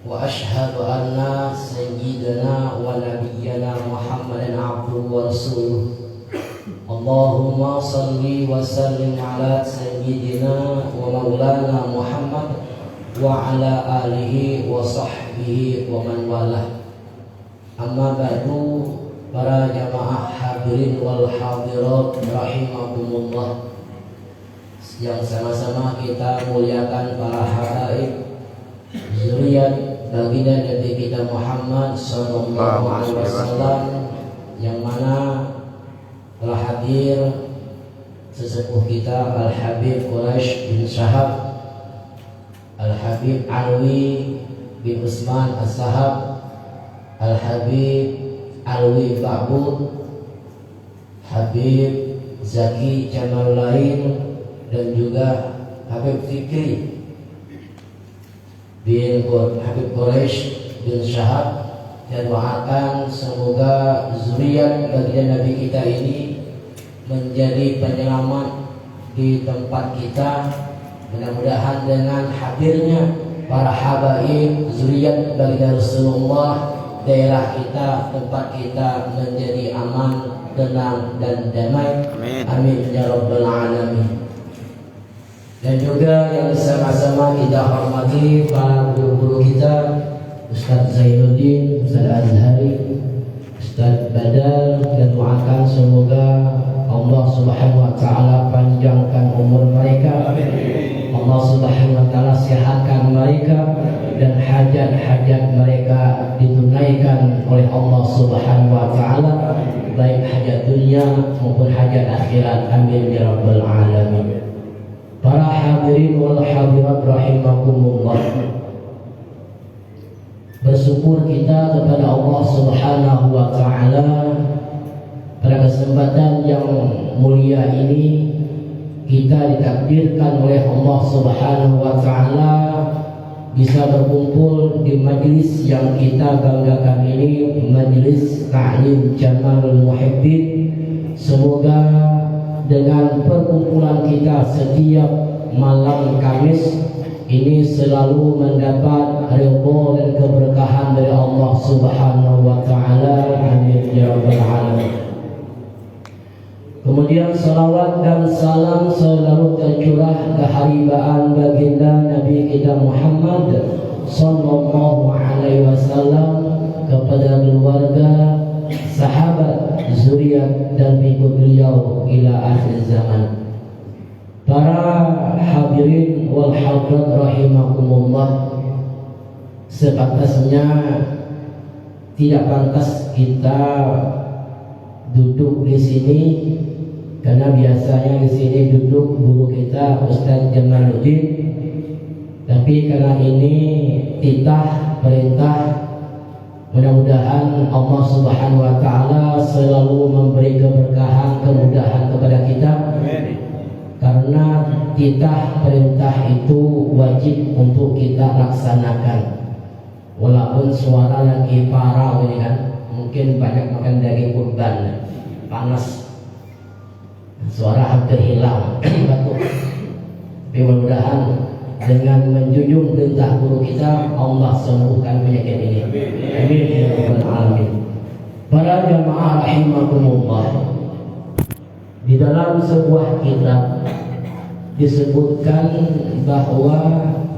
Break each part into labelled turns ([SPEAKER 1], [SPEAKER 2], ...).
[SPEAKER 1] وأشهد أن سيدنا ونبينا محمدا عبده ورسوله اللهم صل وسلم على سيدنا ومولانا محمد وعلى آله وصحبه ومن والاه. Amma ba'du, para jamaah hadirin wal hadirat rahimakumullah, yang sama-sama kita muliakan para habaib zuriat baginda Nabi kita Muhammad sallallahu alaihi wasallam, yang mana telah hadir sesepuh kita Al-Habib Quraisy bin Syahab, Al-Habib Alwi bin Usman As-Sahab, Al-Habib Alwi Ba'bud, Habib Zaki Jamal Lain, dan juga Habib Fikri bin Habib Quraisy bin Syahab. Dan doakan semoga zuriat baginda Nabi kita ini menjadi penyelamat di tempat kita. Mudah-mudahan dengan hadirnya para habaib zuriat baginda Rasulullah, daerah kita, tempat kita menjadi aman, tenang dan damai. Amin. Amin ya rabbal alamin. Dan juga yang sama-sama kita hormati para guru-guru kita, Ustaz Zainuddin, Ustaz Azhari, Ustaz Badal, dan doakan semoga Allah Subhanahu wa taala panjangkan umur mereka. Amin. Allah Subhanahu wa taala sehatkan mereka dan hajat-hajat mereka ditunaikan oleh Allah Subhanahu wa taala, baik hajat dunia maupun hajat akhirat. Amin ya rabbal alamin. Para hadirin wal hadirat rahimakumullah, bersyukur kita kepada Allah Subhanahu wa taala pada kesempatan yang mulia ini kita ditakdirkan oleh Allah Subhanahu wa taala bisa berkumpul di majlis yang kita banggakan ini, majlis Ta'lim Jamalul Muhibbin. Semoga dengan perkumpulan kita setiap malam Kamis ini selalu mendapat ridha dan keberkahan dari Allah Subhanahu wa taala. Amin ya rabbal alamin. Kemudian salawat dan salam selalu tercurah keharibaan baginda Nabi kita Muhammad sallallahu alaihi wasallam kepada keluarga, sahabat, zuriat dan pengikut beliau ila akhir zaman. Para hadirin wal hadirat rahimakumullah, sepantasnya tidak pantas kita duduk di sini, karena biasanya di sini duduk guru kita Ustaz Jamaluddin, tapi karena ini titah perintah, mudah-mudahan Allah Subhanahu wa taala selalu memberi keberkahan, kemudahan kepada kita. Amin. Karena titah perintah itu wajib untuk kita laksanakan. Walaupun suara lagi parah ini kan, mungkin banyak makan daging kurban, panas, suara hampir hilang, batuk. Tapi mudah-mudahan dengan menjunjung perintah guru kita, Allah sembuhkan penyakit ini. Amin ya rabbal alamin. Para jamaah rahimakumullah, di dalam sebuah kitab disebutkan bahwa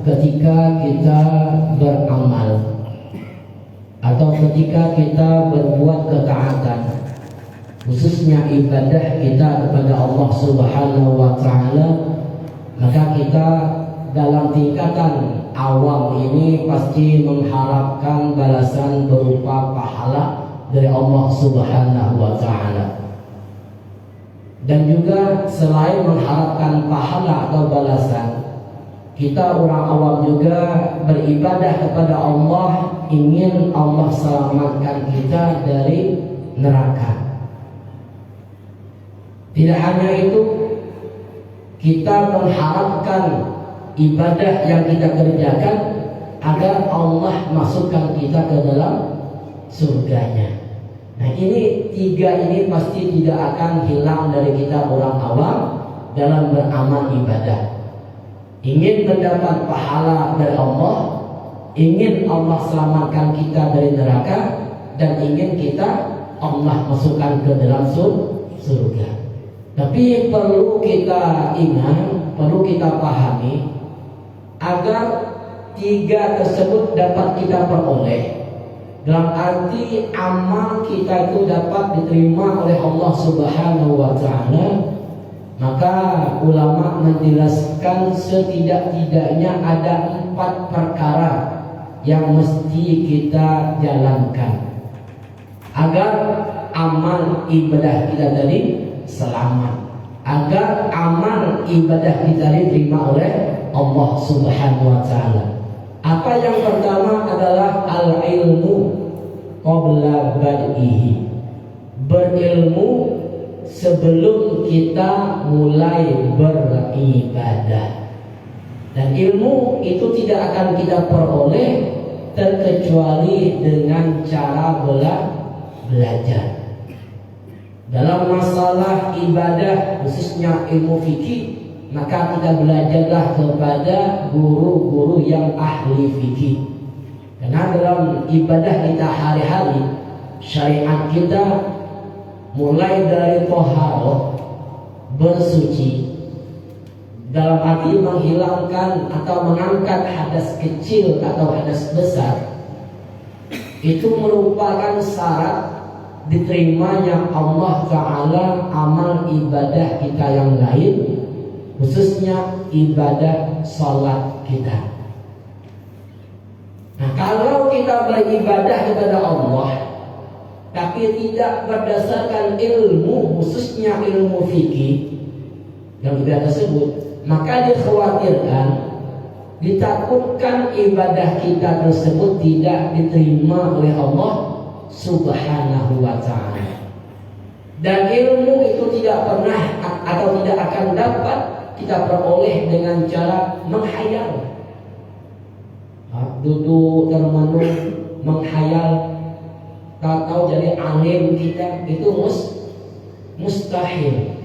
[SPEAKER 1] ketika kita beramal atau ketika kita berbuat ketaatan, khususnya ibadah kita kepada Allah Subhanahu wa taala, maka kita dalam tingkatan awam ini pasti mengharapkan balasan berupa pahala dari Allah Subhanahu wa taala. Dan juga selain mengharapkan pahala atau balasan, kita orang awam juga beribadah kepada Allah, ingin Allah selamatkan kita dari neraka. Tidak hanya itu, kita mengharapkan ibadah yang kita kerjakan agar Allah masukkan kita ke dalam surganya. Nah, ini tiga ini pasti tidak akan hilang dari kita orang awam dalam beramal ibadah. ingin mendapat pahala dari Allah, ingin Allah selamatkan kita dari neraka, dan ingin kita Allah masukkan ke dalam surga. Tapi perlu kita ingat, perlu kita pahami, agar tiga tersebut dapat kita peroleh, dalam arti amal kita itu dapat diterima oleh Allah Subhanahu wa Ta'ala, maka ulama menjelaskan setidak-tidaknya ada 4 perkara yang mesti kita jalankan agar amal ibadah kita tadi selamat, agar amal ibadah kita diterima oleh Allah Subhanahu wa Ta'ala. Apa yang pertama adalah al-ilmu qabla bad'ihi, berilmu sebelum kita mulai beribadah. Dan ilmu itu tidak akan kita peroleh terkecuali dengan cara belajar. Dalam masalah ibadah, khususnya ilmu fikih, maka kita belajarlah kepada guru-guru yang ahli fikih. Karena dalam ibadah kita hari-hari, syariat kita mulai dari toharoh, bersuci, dalam arti menghilangkan atau mengangkat hadas kecil atau hadas besar, itu merupakan syarat diterimanya Allah Ta'ala amal ibadah kita yang lain, khususnya ibadah sholat kita. Nah, kalau kita beribadah kepada Allah tapi tidak berdasarkan ilmu, khususnya ilmu fikih yang ibadah tersebut, maka dikhawatirkan, ditakutkan ibadah kita tersebut tidak diterima oleh Allah Subhanahu wa Ta'ala. Dan ilmu itu tidak pernah atau tidak akan dapat kita peroleh dengan cara menghayal. Duduk termenung menghayal, tahu jadi alim kita, itu mustahil.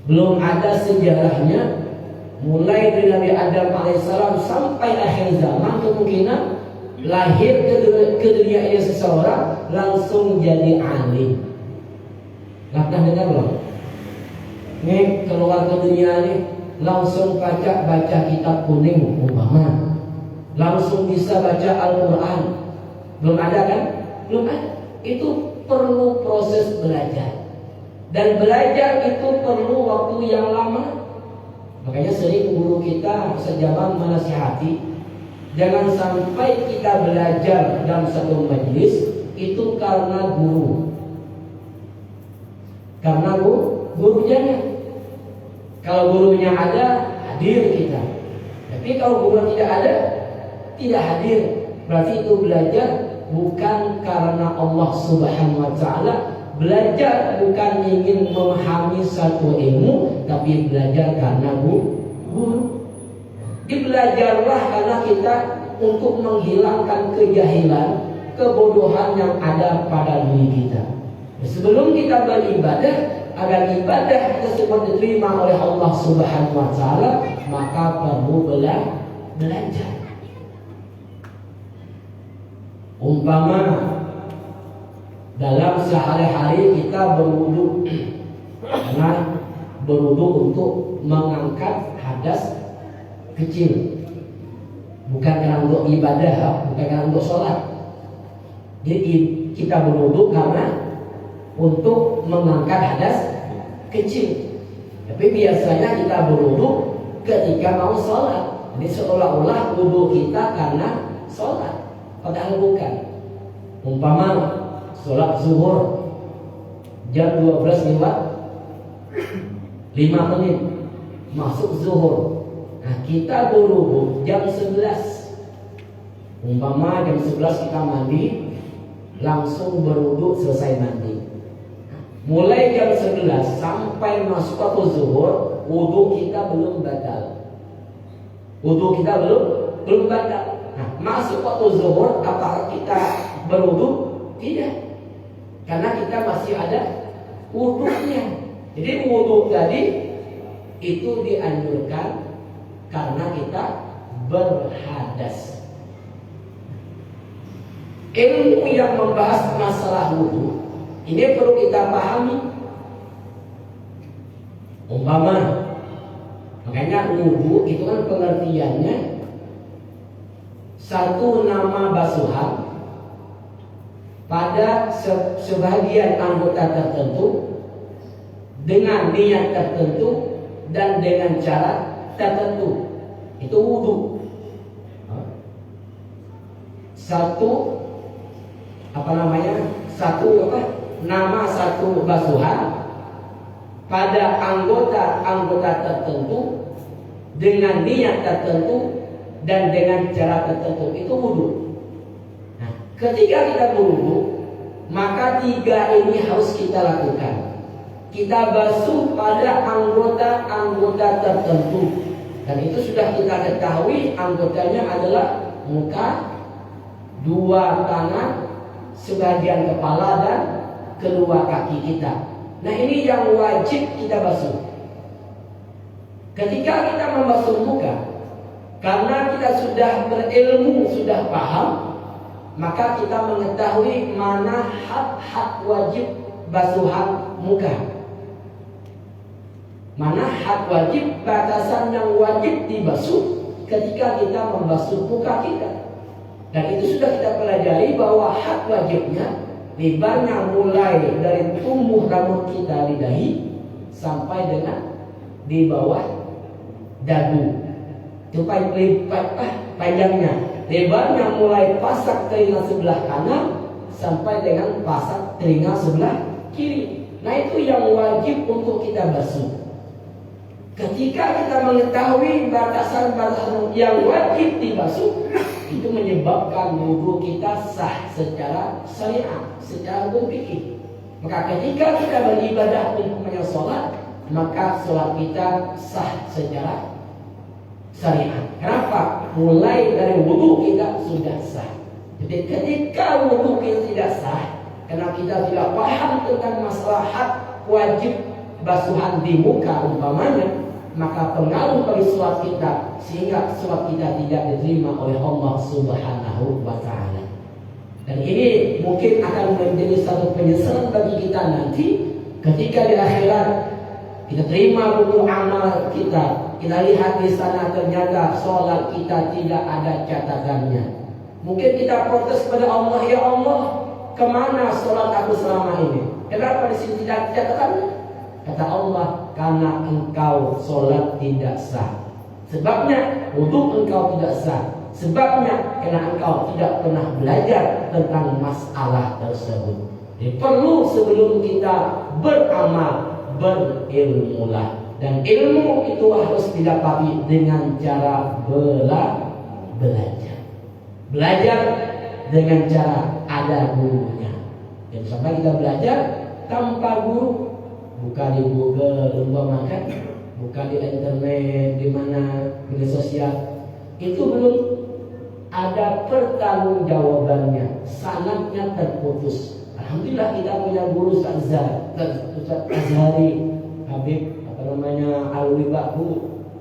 [SPEAKER 1] Belum ada sejarahnya, mulai dari Nabi Adam alaihissalam sampai akhir zaman, kemungkinan lahir ke dunia ini seseorang langsung jadi alim. Pernah dengar belum? Ini keluar ke dunia ini langsung baca kitab kuning umpama, langsung bisa baca Al-Quran. Belum ada kan? Belum ada. Itu perlu proses belajar. Dan belajar itu perlu waktu yang lama. Makanya sering guru kita sejaman menasihati, jangan sampai kita belajar dalam satu majelis itu karena guru. Karena guru jangan. Kalau gurunya ada, hadir kita. Tapi kalau guru tidak ada, tidak hadir. Berarti itu belajar bukan karena Allah Subhanahu wa Ta'ala. Belajar bukan ingin memahami satu ilmu, tapi belajar karena guru. Dibelajarlah karena kita untuk menghilangkan kejahilan, kebodohan yang ada pada diri kita. Sebelum kita beribadah, agar ibadah tersebut diterima oleh Allah Subhanahu wa Ta'ala, maka perlu belajar. Umpama dalam sehari-hari kita berwudu, karena berwudu untuk mengangkat hadas kecil, bukan karena untuk ibadah, bukan karena untuk sholat. Jadi kita berwudu karena untuk mengangkat hadas kecil. Tapi biasanya kita berwudu ketika mau sholat. Jadi seolah-olah wudu kita karena sholat, padahal bukan. Umpama sholat zuhur jam 12 lewat 5 menit masuk zuhur. Nah, kita berwudu jam 11. Umpama jam 11 kita mandi, langsung berwudu selesai mandi. Mulai jam 11 sampai masuk waktu zuhur, wudu kita belum batal. Wudu kita belum batal. Nah, masuk waktu zuhur, apakah kita berwudu? Tidak. Karena kita masih ada wudunya. Jadi wudu tadi itu dianjurkan karena kita berhadas. ilmu yang membahas masalah wudu ini perlu kita pahami. Umpama, makanya wudu itu kan pengertiannya satu nama basuhan pada sebagian anggota tertentu dengan niat tertentu dan dengan cara tertentu. Itu wudu. Satu nama satu basuhan pada anggota tertentu dengan niat tertentu dan dengan cara tertentu, itu wudu. Nah, ketika kita berwudu, maka tiga ini harus kita lakukan. Kita basuh pada anggota tertentu, dan itu sudah kita ketahui anggotanya adalah muka, dua tangan, sebagian kepala dan kedua kaki kita. Nah, ini yang wajib kita basuh. Ketika kita membasuh muka, karena kita sudah berilmu, sudah paham, maka kita mengetahui mana hak-hak wajib basuhan muka, mana hak wajib, batasan yang wajib dibasuh ketika kita membasuh muka kita. Dan itu sudah kita pelajari bahwa hak wajibnya lebarnya mulai dari tumbuh rambut kita di dahi sampai dengan di bawah dagu. Itu panjangnya. Lebarnya mulai pasak telinga sebelah kanan sampai dengan pasak telinga sebelah kiri. Nah, itu yang wajib untuk kita basuh. Ketika kita mengetahui batasan-batasan yang wajib dibasuh, itu menyebabkan wudu kita sah secara syariat, secara fikih. Maka ketika kita beribadah umpamanya sholat, maka sholat kita sah secara syariat. Kenapa? Mulai dari wudu kita sudah sah. Jadi ketika wudu kita tidak sah, karena kita tidak paham tentang masalah hak wajib basuhan di muka umpamanya, maka pengaruh bagi sholat kita, sehingga sholat kita tidak diterima oleh Allah Subhanahu wa Ta'ala. Dan ini mungkin akan menjadi satu penyesalan bagi kita nanti ketika di akhirat kita terima buku amal kita, kita lihat di sana ternyata sholat kita tidak ada catatannya. Mungkin kita protes kepada Allah, ya Allah, kemana sholat aku selama ini? Kenapa di sini tidak ada catatannya? Kata Allah, karena engkau sholat tidak sah. Sebabnya wudu engkau tidak sah. Sebabnya karena engkau tidak pernah belajar tentang masalah tersebut. Jadi perlu sebelum kita beramal, berilmulah. Dan ilmu itu harus didapati dengan cara belajar. Belajar dengan cara ada gurunya. Dan sampai kita belajar tanpa guru, buka di Google, makan, buka di internet, di mana media sosial, itu belum ada pertanggungjawabannya, sanadnya terputus. Alhamdulillah kita punya guru Ustaz Azhari, Habib Alwi Bakbu.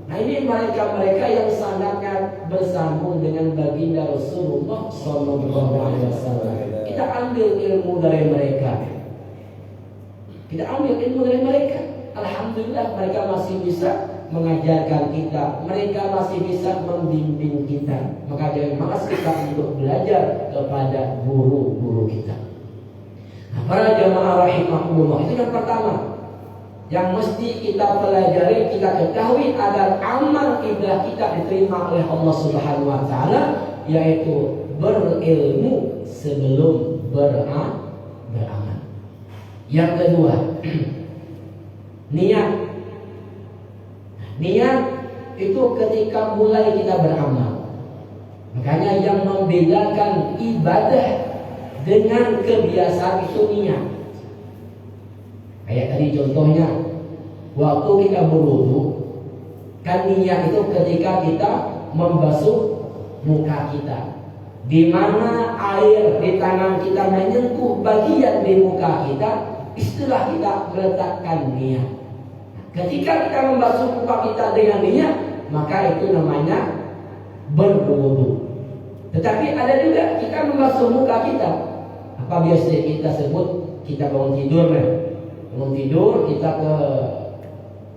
[SPEAKER 1] Nah, ini mereka yang sanadnya bersambung dengan baginda Rasulullah Sallallahu Alaihi Wasallam. Kita ambil ilmu dari mereka. Kita ambil ilmu dari mereka. Alhamdulillah mereka masih bisa mengajarkan kita, mereka masih bisa membimbing kita. Maka jangan malas kita untuk belajar kepada guru-guru kita. Nah, para jamaah rahimahumullah, itu yang pertama yang mesti kita pelajari, kita ketahui agar amal ibadah kita diterima oleh Allah Subhanahu wa Ta'ala, yaitu berilmu sebelum beramal. Yang kedua, niat. Niat itu ketika mulai kita beramal. Makanya yang membedakan ibadah dengan kebiasaan itu niat. Kayak tadi contohnya, waktu kita berwudu, kan niat itu ketika kita membasuh muka kita, di mana air di tangan kita menyentuh bagian di muka kita, istilah kita meletakkan niat. Ketika kita membasuh muka kita dengan niat, maka itu namanya berwudu. Tetapi ada juga kita membasuh muka kita. Apa biasa kita sebut, kita bangun tidur nih. Bangun tidur kita ke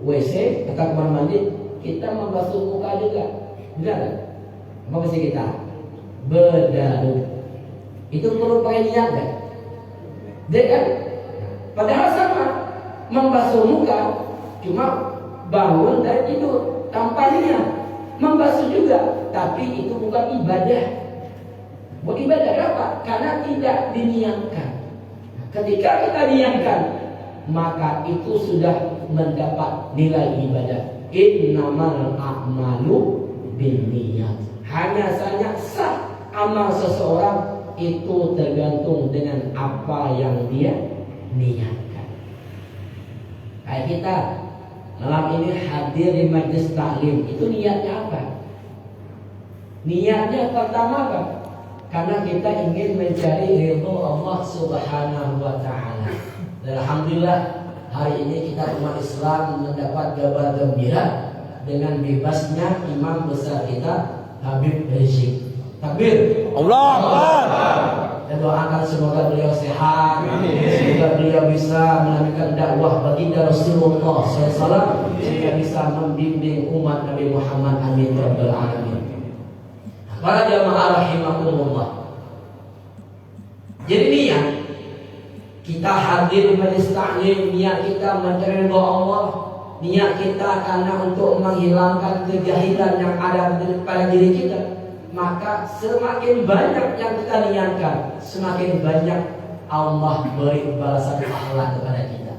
[SPEAKER 1] WC atau ke kamar mandi, kita membasuh muka juga. Benar? Apa mesti kita? Berdalu. Itu perlu pakai niat kan? Dia kan? Padahal sama, membasuh muka cuma bangun dari tidur tanpa niat. Membasuh juga, tapi itu bukan ibadah. Bukan ibadah apa? Karena tidak diniatkan. Ketika kita niatkan, maka itu sudah mendapat nilai ibadah. Innamal a'malu binniyat. Hanya saja sah amal seseorang itu tergantung dengan apa yang dia niatkan. Kayak kita malam ini hadir di majlis taklim, itu niatnya apa? Niatnya pertama apa? Karena kita ingin mencari ridho Allah Subhanahu wa taala. Dan alhamdulillah hari ini kita umat Islam mendapat kabar gembira dengan bebasnya imam besar kita Habib Rizik. Takbir.
[SPEAKER 2] Allah Akbar.
[SPEAKER 1] Dan doakan semoga beliau sehat, semoga beliau bisa melanjutkan dakwah baginda Rasulullah SAW, sehingga bisa membimbing umat Nabi Muhammad. Amin ya rabbal alamin. Para jamaah rahimakumullah. Jadi niat kita hadir di majlis taklim, niat kita mencari ridha Allah, niat kita karena untuk menghilangkan kejahilan yang ada pada diri kita. Maka semakin banyak yang kita niatkan, semakin banyak Allah beri balasan pahala kepada kita.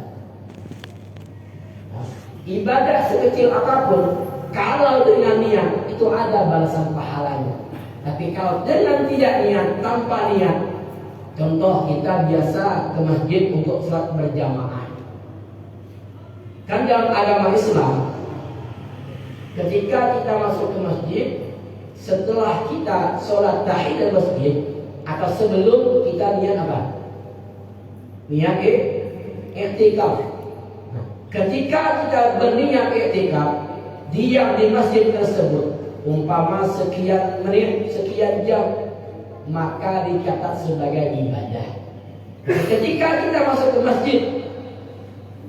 [SPEAKER 1] Ibadah sekecil apapun, kalau dengan niat itu ada balasan pahalanya. Tapi kalau dengan tidak niat, tanpa niat, contoh kita biasa ke masjid untuk sholat berjamaah. Kan dalam agama Islam, ketika kita masuk ke masjid, setelah kita sholat tahiyat masjid atau sebelum, kita niat apa? Niat i'tikaf. Ketika kita berniat i'tikaf, diam di masjid tersebut, umpama sekian menit, sekian jam, maka dicatat sebagai ibadah. Ketika kita masuk ke masjid,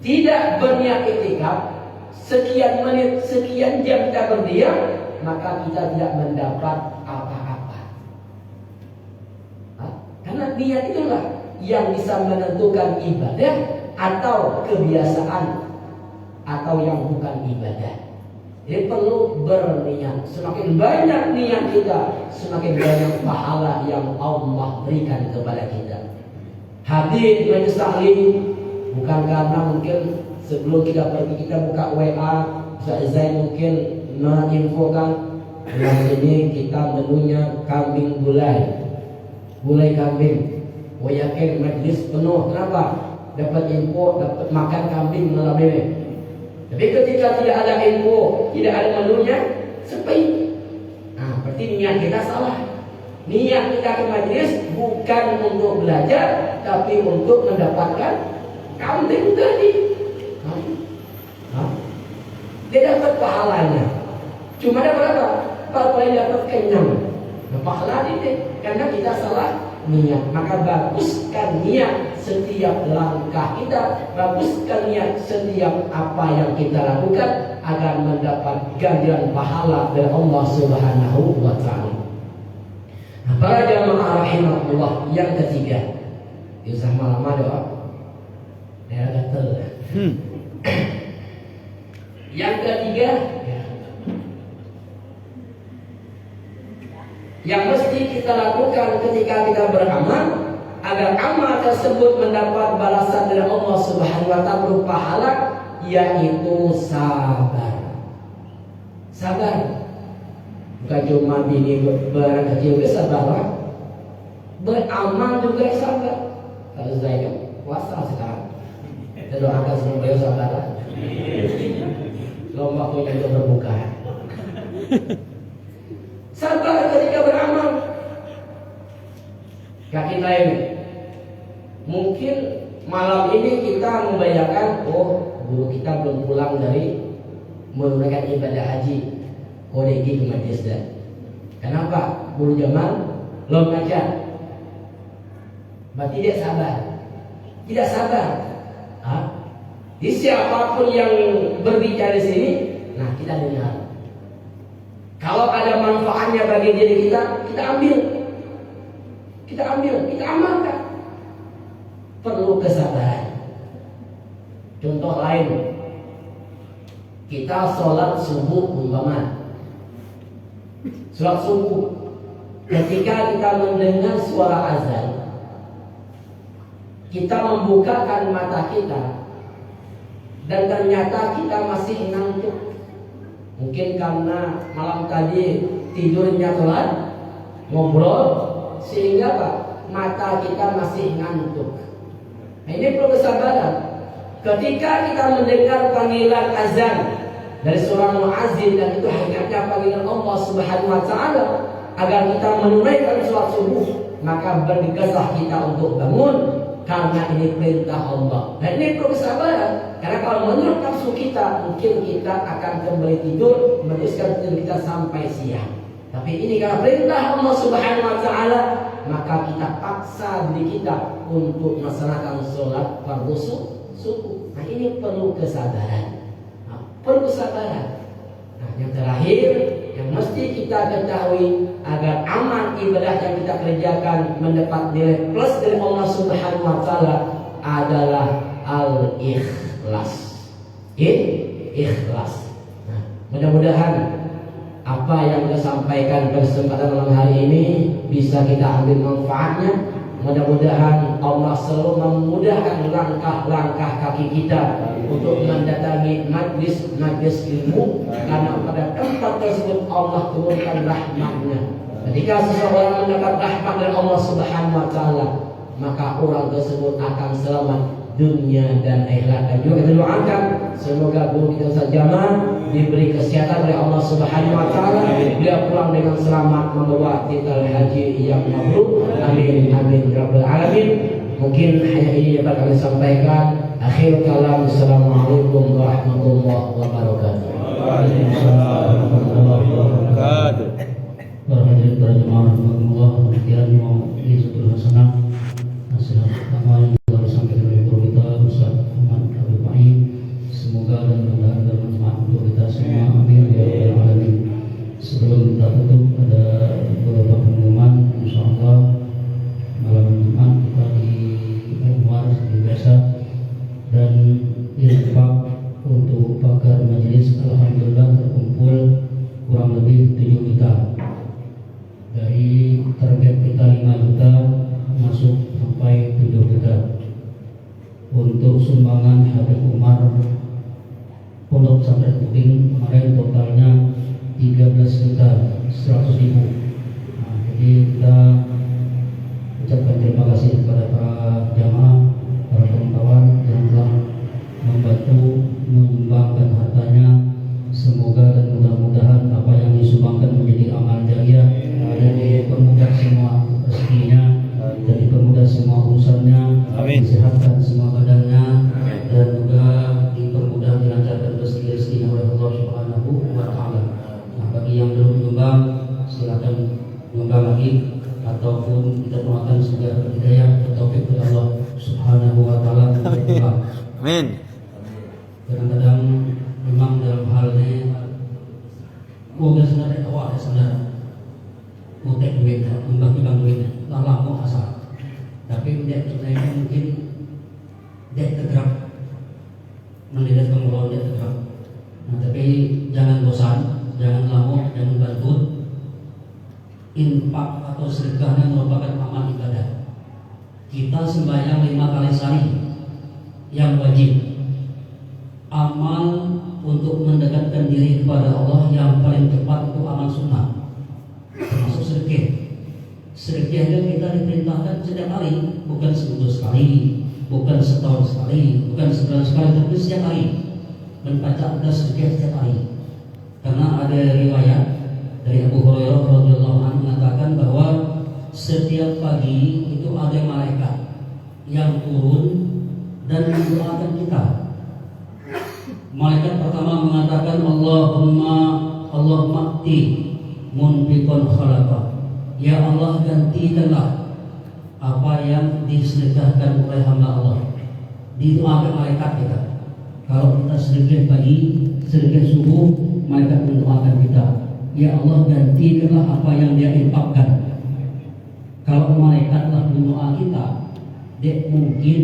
[SPEAKER 1] tidak berniat i'tikaf, sekian menit, sekian jam kita berdiam, maka kita tidak mendapat apa-apa. Karena niat itulah yang bisa menentukan ibadah atau kebiasaan atau yang bukan ibadah. Jadi perlu berniat. Semakin banyak niat kita, semakin banyak pahala yang Allah berikan kepada kita. Hadir di majlis taklim bukan karena mungkin sebelum kita pergi kita buka WA, Ustaz Zain mungkin menginfokan yang ini kita menunya kambing gulai kambing. Oh yakin majlis penuh, kenapa? Dapat info, dapat makan kambing malam ini. Tapi ketika tidak ada info, tidak ada menunya, sepi. Nah, berarti niat kita salah. Niat kita ke majlis bukan untuk belajar, tapi untuk mendapatkan kambing tadi. Dia dapat pahalanya. Cuma dapat apa? Paling dapat kenyang. Pahala ini karena kita salah niat. Maka baguskan niat setiap langkah kita, baguskan niat setiap apa yang kita lakukan agar mendapat ganjaran pahala dari Allah Subhanahu wa taala. Nah, para jamaah rahimahullah, yang ketiga, usah lama doa. Ya gatel. Yang ketiga, yang mesti kita lakukan ketika kita beramal agar amal tersebut mendapat balasan dari Allah Subhanahu wa taala berupa pahala, yaitu sabar. Sabar. Bukan cuma bini barang kecil sabar, beramal juga sabar. Kalau saya puasa sekarang, kita doakan semoga sabar. Belum waktunya untuk berbuka. Sabar ketika beramal. Kaki lain. Mungkin malam ini kita membayangkan, oh guru kita belum pulang dari menunaikan ibadah haji. Oh, dia ke majlis dah. Kenapa? Guru Jamal belum ngajar. Berarti dia sabar. Tidak sabar. Di siapapun yang berbicara di sini, nah kita dengar. Kalau ada manfaatnya bagi diri kita, kita ambil. Kita ambil, kita amalkan. Perlu kesabaran. Contoh lain, kita sholat subuh umpama. Sholat subuh, ketika kita mendengar suara azan, kita membukakan mata kita, dan ternyata kita masih ngantuk. Mungkin karena malam tadi tidurnya telat, ngobrol, sehingga Pak, mata kita masih ngantuk. Nah, ini perlu kesabaran. Ketika kita mendengar panggilan azan dari seorang muazzin, dan itu hakikatnya panggilan Allah Subhanahu wa taala agar kita menunaikan sholat subuh, maka bergegaslah kita untuk bangun karena ini perintah Allah. Dan ini perlu kesabaran, karena kalau menurut nafsu kita, mungkin kita akan kembali tidur, meneruskan tidur kita sampai siang. Tapi ini karena perintah Allah Subhanahu wa taala, maka kita paksa diri kita untuk melaksanakan sholat fardu subuh. Nah, ini perlu kesabaran. Perlu kesabaran. Nah, yang terakhir yang mesti kita ketahui agar amal ibadah yang kita kerjakan mendapat nilai plus dari Allah Subhanahu wa taala adalah al-ikhlas. Ikhlas. Nah, mudah-mudahan apa yang kita sampaikan pada kesempatan malam hari ini bisa kita ambil manfaatnya. Mudah-mudahan Allah selalu memudahkan langkah-langkah kaki kita untuk mendatangi majlis ilmu, karena pada tempat tersebut Allah turunkan rahmat-Nya. Ketika seseorang mendapat rahmat dari Allah Subhanahu wa taala, maka orang tersebut akan selamat dunia dan akhirat. Dan juga kita doakan semoga guru kita Ustaz Jamal diberi kesehatan oleh Allah Subhanahu wa taala, beliau pulang dengan selamat membawa titel haji yang mabrur. Amin amin ya rabbal alamin. Mungkin hanya ini yang dapat kami sampaikan. Akhir kalam, assalamualaikum warahmatullahi wabarakatuh.
[SPEAKER 2] Waalaikumsalam warahmatullahi wabarakatuh. Para hadirin para jemaah rahimakumullah, demikian mau Hizbul Hasanah nasihat pertama yang telah disampaikan oleh guru kita Ustaz Muhammad Abdul Fahim. Semoga dan mudah-mudahan bermanfaat untuk kita semua. Amin ya rabbal alamin. Sebelum kita tutup, ada beberapa pengumuman. Insyaallah malam Jumat kita di Umar seperti biasa, dan infak untuk pakar majelis alhamdulillah terkumpul kurang lebih 7 juta. Dari target kita 5 juta masuk sampai 7 juta. Untuk sumbangan Habib Umar Pondok Pesantren Kuping kemarin totalnya 13.100.000. Nah, jadi kita ucapkan terima kasih kepada para jamaah, para kawan yang telah membantu menyumbangkan hartanya. Semoga dan mudah-mudahan apa yang disumbangkan menjadi amal jariah dan dipermudah semua rezekinya dan dipermudah semua urusannya, disehatkan semua badannya, dan juga dipermudah dilancarkan rezeki-rezekinya oleh Allah Subhanahu wa taala. Nah, bagi yang belum menyumbang silakan menyumbang lagi, ataupun kita doakan semoga hidayah dan taufik dari Allah Subhanahu wa taala.
[SPEAKER 3] Amin.
[SPEAKER 2] Kadang-kadang memang dalam hal ini gua sebenarnya awak sebenarnya mutek duit, timbang duit, lama mau asal. Tapi dia sebenarnya mungkin dia tergerak, mendidik pengelola dia tergerak. Nah, tapi jangan bosan, jangan lama, jangan bantu. Infak atau sedekahnya merupakan amal ibadah. Kita sembahyang 5 kali sehari yang wajib. Amal untuk mendekatkan diri kepada Allah yang paling tepat itu amal sunnah, termasuk sedekah. Sedekah yang kita diperintahkan setiap hari, bukan seminggu sekali, bukan setahun sekali, bukan sebulan sekali, tapi setiap hari. Membaca ada sedekah setiap hari. Karena ada riwayat dari Abu Hurairah radhiyallahu anhu mengatakan bahwa setiap pagi itu ada malaikat yang turun dan mendoakan kita. Malaikat pertama mengatakan Allahumma ti munfiqan khalaqa. Ya Allah, ganti pastikanlah apa yang disedekahkan oleh hamba Allah, didoakan malaikat kita. Kalau kita sedekah pagi, sedekah subuh, malaikat mendoakan kita, ya Allah gantikanlah apa yang dia infakkan. Kalau malaikatlah mendoa kita, dek mungkin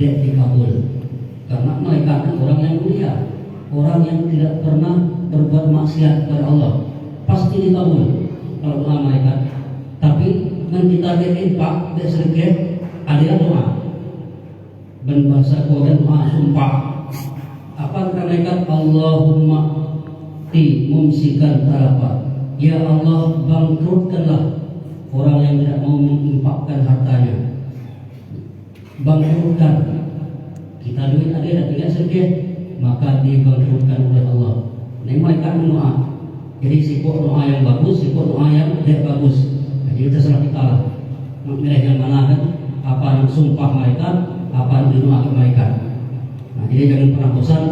[SPEAKER 2] dek dikabul. Karena malaikat orang yang mulia, orang yang tidak pernah berbuat maksiat kepada Allah, pasti dikabul kalau doa malaikat. Tapi dengan kita dek infak, dek sedekah, ada doa. Dan bahasa Quran doa sumpah. Apa kata malaikat? Allahumma mumsikan tarafa. Ya Allah, bangkrutkanlah orang yang tidak mau menginfakkan hartanya. Bangkrutkan. Kita duit ada dan tidak sedekah, maka dibangkrutkan oleh Allah. Ini malaikat mendoa. Jadi sibuk doa yang bagus, sibuk doa yang tidak bagus. Jadi terserah kita lah. Milih yang mana kan? Apa yang sumpah malaikat, apa yang didoakan malaikat. Nah, jadi jangan pernah bosan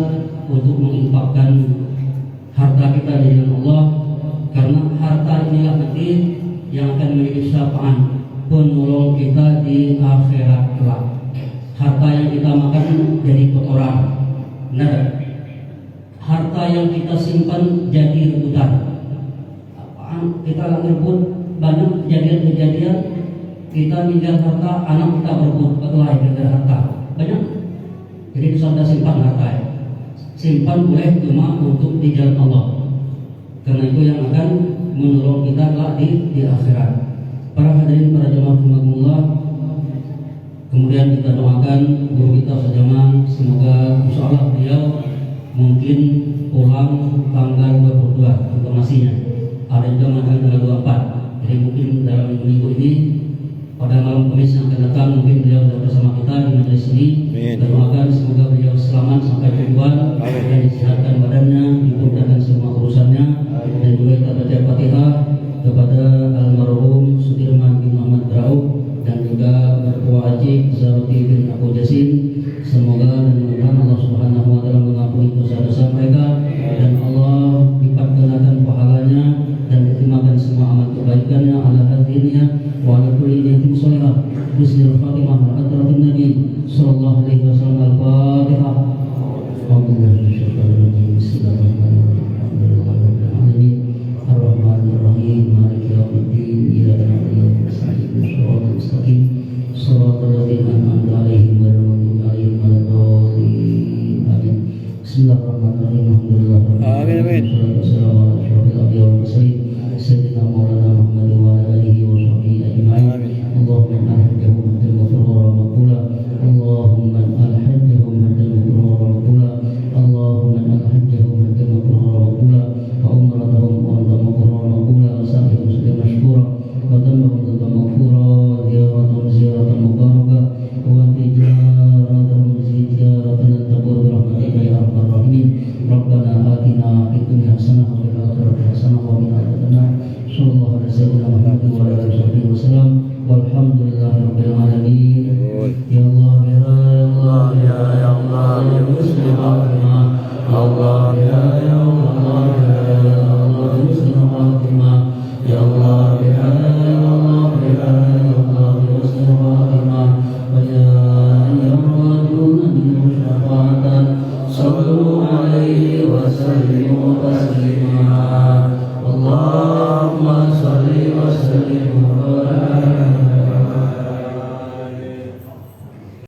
[SPEAKER 2] untuk menginfakkan harta kita di jalan Allah, karena harta inilah nanti yang akan menjadi syafaat penolong kita di akhirat kelak. Harta yang kita makan jadi kotoran, benar? Harta yang kita simpan jadi rebutan. Kita ngerebut banyak kejadian-kejadian, kita tinggal harta, anak kita berebut berkelahi gara-gara harta banyak. Jadi kita simpan harta ya. Simpan boleh cuma untuk di jalan Allah, karena itu yang akan menolong kita kelak di akhirat. Para hadirin, para jemaah rahimakumullah, kemudian kita doakan guru kita sejamaah, semoga insyaallah beliau mungkin pulang tanggal 22 informasinya. Ada juga mengatakan tanggal 24. Jadi mungkin dalam minggu ini pada malam Kamis yang akan datang mungkin beliau sudah bersama kita di majelis ini. Kita doakan semoga beliau selamat sampai tujuan dan disehatkan badannya, dimudahkan semua urusannya. Dan juga kita baca Fatihah kepada almarhum Sudirman bin Muhammad Rauf dan juga mertua Haji Zaruti bin Abu Jasin. Semoga dan mudah-mudahan Allah Subhanahu wa taala mengampuni dosa-dosa mereka dan Allah lipat gandakan pahalanya dan diterimakan semua amal kebaikannya ala hadiniya wa ala kulli niyatin shalihah. Bismillahil Fatimah wa hadratin Nabi sallallahu alaihi wasallam. Al-Fatihah. Bismillahirrahmanirrahim.